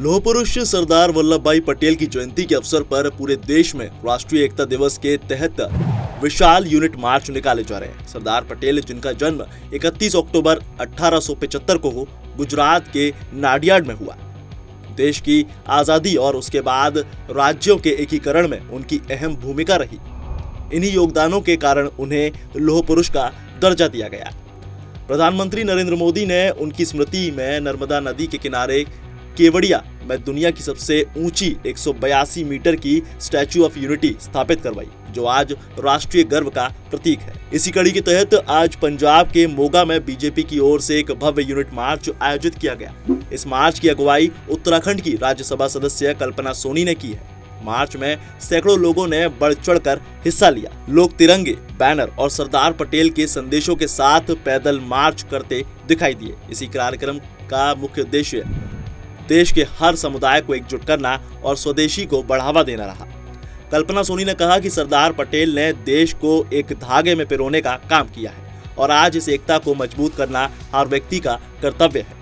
लौह पुरुष सरदार वल्लभ भाई पटेल की जयंती के अवसर पर पूरे देश में राष्ट्रीय एकता दिवस के तहत विशाल यूनिट मार्च निकाले जा रहे हैं। सरदार पटेल, जिनका जन्म 31 अक्टूबर 1875 को गुजरात के नाडियाड में हुआ। देश की आजादी और उसके बाद राज्यों के एकीकरण में उनकी अहम भूमिका रही। इन्हीं योगदानों के कारण उन्हें लौह पुरुष का दर्जा दिया गया। प्रधानमंत्री नरेंद्र मोदी ने उनकी स्मृति में नर्मदा नदी के किनारे केवड़िया में दुनिया की सबसे ऊंची 182 मीटर की स्टैच्यू ऑफ यूनिटी स्थापित करवाई, जो आज राष्ट्रीय गर्व का प्रतीक है। इसी कड़ी के तहत आज पंजाब के मोगा में बीजेपी की ओर से एक भव्य यूनिट मार्च आयोजित किया गया। इस मार्च की अगुवाई उत्तराखंड की राज्यसभा सदस्य कल्पना सोनी ने की है। मार्च में सैकड़ों लोगों ने बढ़ चढ़कर हिस्सा लिया। लोग तिरंगे, बैनर और सरदार पटेल के संदेशों के साथ पैदल मार्च करते दिखाई दिए। इसी कार्यक्रम का मुख्य उद्देश्य देश के हर समुदाय को एकजुट करना और स्वदेशी को बढ़ावा देना रहा। कल्पना सोनी ने कहा कि सरदार पटेल ने देश को एक धागे में पिरोने का काम किया है और आज इस एकता को मजबूत करना हर व्यक्ति का कर्तव्य है।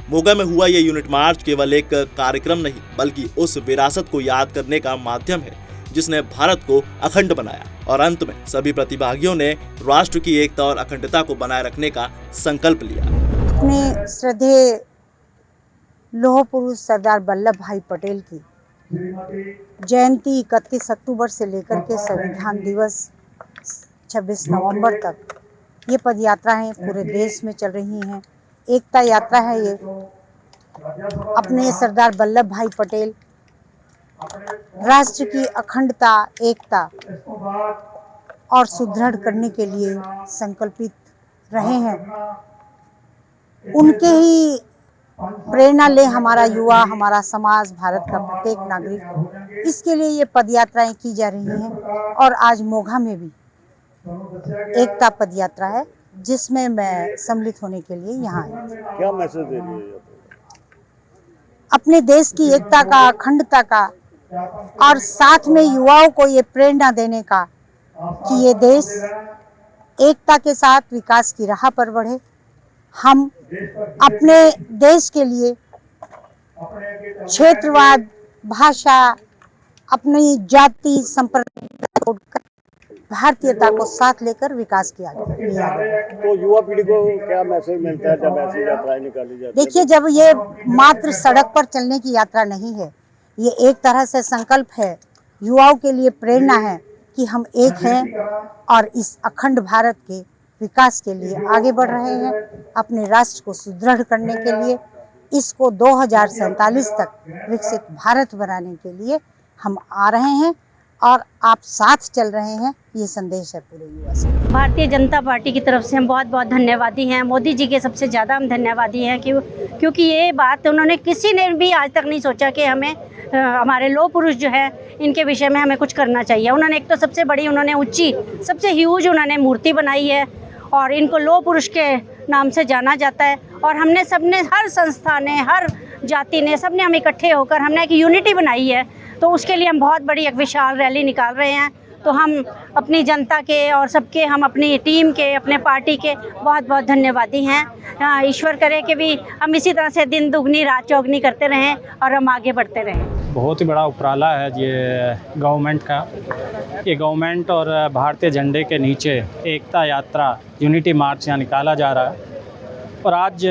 मोगा में हुआ ये यूनिट मार्च केवल एक कार्यक्रम नहीं, बल्कि उस विरासत को याद करने का माध्यम है जिसने भारत को अखंड बनाया। और अंत में सभी प्रतिभागियों ने राष्ट्र की एकता और अखंडता को बनाए रखने का संकल्प लिया। अपने श्रद्धेय लौह पुरुष सरदार वल्लभ भाई पटेल की जयंती 31 अक्टूबर से लेकर के संविधान दिवस 26 नवंबर तक ये पदयात्राएं पूरे देश में चल रही हैं। एकता यात्रा है ये। अपने सरदार वल्लभ भाई पटेल राष्ट्र की अखंडता, एकता और सुदृढ़ करने के लिए संकल्पित रहे हैं। उनके ही प्रेरणा ले हमारा युवा, हमारा समाज, भारत का प्रत्येक नागरिक। इसके लिए ये पदयात्राएं की जा रही हैं और आज मोगा में भी एकता पदयात्रा है, जिसमें मैं सम्मिलित होने के लिए यहाँ आई। क्या मैसेज दे रही है? अपने देश की एकता का, अखंडता का और साथ में युवाओं को ये प्रेरणा देने का कि ये देश एकता के साथ विकास की राह पर बढ़े। हम अपने देश के लिए क्षेत्रवाद, भाषा, अपनी जाति, संप्रदाय छोड़कर भारतीयता को साथ लेकर विकास किया गया। तो युवा पीढ़ी को क्या मैसेज मिलता है जब ऐसी यात्राएं निकाली जाती है? देखिए, जब ये मात्र सड़क पर चलने की यात्रा नहीं है, ये एक तरह से संकल्प है, युवाओं के लिए प्रेरणा है कि हम एक हैं और इस अखंड भारत के विकास के लिए आगे बढ़ रहे हैं। अपने राष्ट्र को सुदृढ़ करने के लिए, इसको 2047 तक विकसित भारत बनाने के लिए हम आ रहे हैं और आप साथ चल रहे हैं। ये संदेश है पूरे युवा से। भारतीय जनता पार्टी की तरफ से हम बहुत बहुत धन्यवादी हैं। मोदी जी के सबसे ज़्यादा हम धन्यवादी हैं क्योंकि ये बात उन्होंने, किसी ने भी आज तक नहीं सोचा कि हमें हमारे लौह पुरुष जो है इनके विषय में हमें कुछ करना चाहिए। उन्होंने एक तो सबसे बड़ी, उन्होंने ऊंची, सबसे ह्यूज उन्होंने मूर्ति बनाई है और इनको लौह पुरुष के नाम से जाना जाता है। और हमने सबने, हर संस्था ने, हर जाति ने, सबने हम इकट्ठे होकर हमने एक यूनिटी बनाई है। तो उसके लिए हम बहुत बड़ी एक विशाल रैली निकाल रहे हैं। तो हम अपनी जनता के और सबके, हम अपनी टीम के, अपने पार्टी के बहुत बहुत धन्यवादी हैं। ईश्वर करे कि भी हम इसी तरह से दिन दुगनी रात चौगनी करते रहें और हम आगे बढ़ते रहें। बहुत ही बड़ा उपराला है ये गवर्नमेंट का। ये गवर्नमेंट और भारतीय झंडे के नीचे एकता यात्रा, यूनिटी मार्च यहाँ निकाला जा रहा है। और आज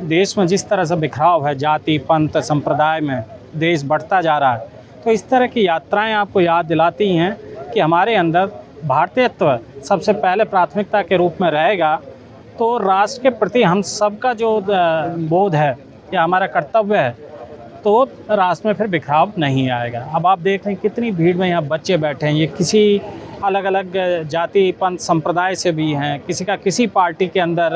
देश में जिस तरह से बिखराव है, जाति, पंथ, संप्रदाय में देश बढ़ता जा रहा है, तो इस तरह की यात्राएं आपको याद दिलाती हैं कि हमारे अंदर भारतीयत्व सबसे पहले प्राथमिकता के रूप में रहेगा। तो राष्ट्र के प्रति हम सबका जो बोध है या हमारा कर्तव्य है, तो राष्ट्र में फिर बिखराव नहीं आएगा। अब आप देख रहे हैं कितनी भीड़ में यहाँ बच्चे बैठे हैं। ये किसी अलग अलग जाति, पंथ, संप्रदाय से भी हैं। किसी का किसी पार्टी के अंदर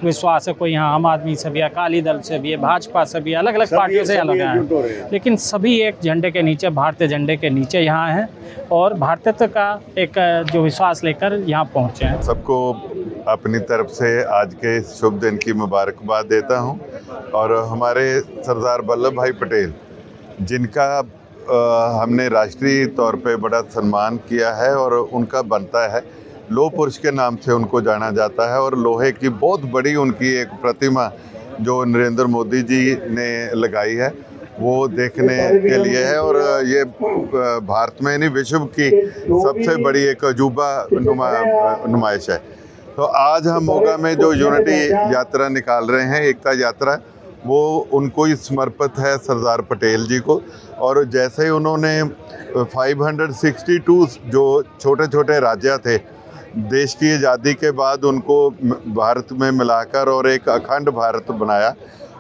विश्वास है, कोई यहाँ आम आदमी से भी है, अकाली दल से भी है, भाजपा से भी, अलग अलग पार्टियों से अलग हैं, लेकिन सभी एक झंडे के नीचे, भारतीय झंडे के नीचे यहाँ हैं और भारतीयत्व का एक जो विश्वास लेकर यहाँ पहुँचे हैं। सबको अपनी तरफ से आज के शुभ दिन की मुबारकबाद देता हूँ। और हमारे सरदार वल्लभ भाई पटेल, जिनका हमने राष्ट्रीय तौर पे बड़ा सम्मान किया है और उनका बनता है, लौह पुरुष के नाम से उनको जाना जाता है। और लोहे की बहुत बड़ी उनकी एक प्रतिमा जो नरेंद्र मोदी जी ने लगाई है, वो देखने के लिए है। और ये भारत में नहीं, विश्व की सबसे बड़ी एक अजूबा नुमाइश है। तो आज हम मोगा में जो यूनिटी यात्रा निकाल रहे हैं, एकता यात्रा, वो उनको ही समर्पित है, सरदार पटेल जी को। और जैसे ही उन्होंने 562 जो छोटे छोटे राज्य थे देश की आज़ादी के बाद, उनको भारत में मिलाकर और एक अखंड भारत बनाया।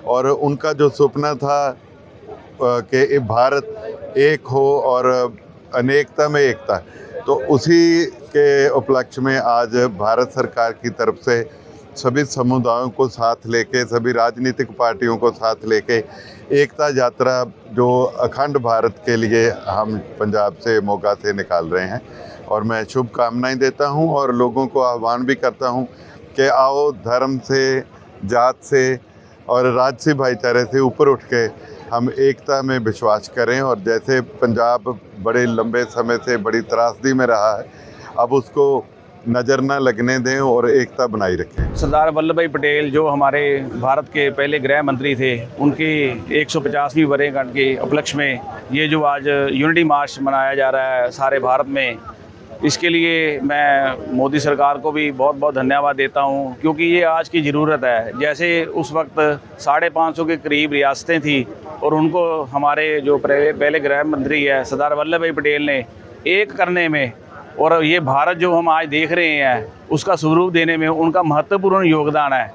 और उनका जो सपना था कि भारत एक हो और अनेकता में एकता, तो उसी के उपलक्ष्य में आज भारत सरकार की तरफ से सभी समुदायों को साथ लेके, सभी राजनीतिक पार्टियों को साथ लेके एकता यात्रा जो अखंड भारत के लिए हम पंजाब से, मोगा से निकाल रहे हैं। और मैं शुभकामनाएं देता हूं और लोगों को आह्वान भी करता हूं कि आओ, धर्म से, जात से और राजसी भाईचारे से ऊपर उठ के हम एकता में विश्वास करें। और जैसे पंजाब बड़े लंबे समय से बड़ी त्रासदी में रहा है, अब उसको नज़र ना लगने दें और एकता बनाई रखें। सरदार वल्लभ भाई पटेल जो हमारे भारत के पहले गृह मंत्री थे, उनकी 150वीं वर्षगांठ के उपलक्ष्य में ये जो आज यूनिटी मार्च मनाया जा रहा है सारे भारत में, इसके लिए मैं मोदी सरकार को भी बहुत बहुत धन्यवाद देता हूं, क्योंकि ये आज की ज़रूरत है। जैसे उस वक्त 550 के करीब रियासतें थी और उनको हमारे जो पहले गृह मंत्री है सरदार वल्लभ भाई पटेल ने एक करने में, और ये भारत जो हम आज देख रहे हैं उसका स्वरूप देने में उनका महत्वपूर्ण योगदान है।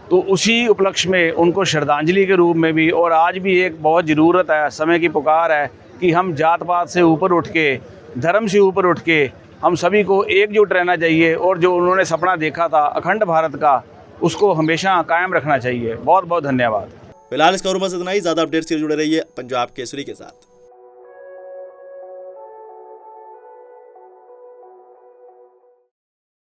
तो उसी उपलक्ष्य में उनको श्रद्धांजलि के रूप में भी, और आज भी एक बहुत ज़रूरत है, समय की पुकार है कि हम जात पात से ऊपर उठ के, धर्म से ऊपर उठ के हम सभी को एकजुट रहना चाहिए। और जो उन्होंने सपना देखा था अखंड भारत का, उसको हमेशा कायम रखना चाहिए। बहुत बहुत धन्यवाद। फिलहाल इस खबरों में इतना ही। ज़्यादा अपडेट्स के लिए जुड़े रहिए पंजाब केसरी के साथ।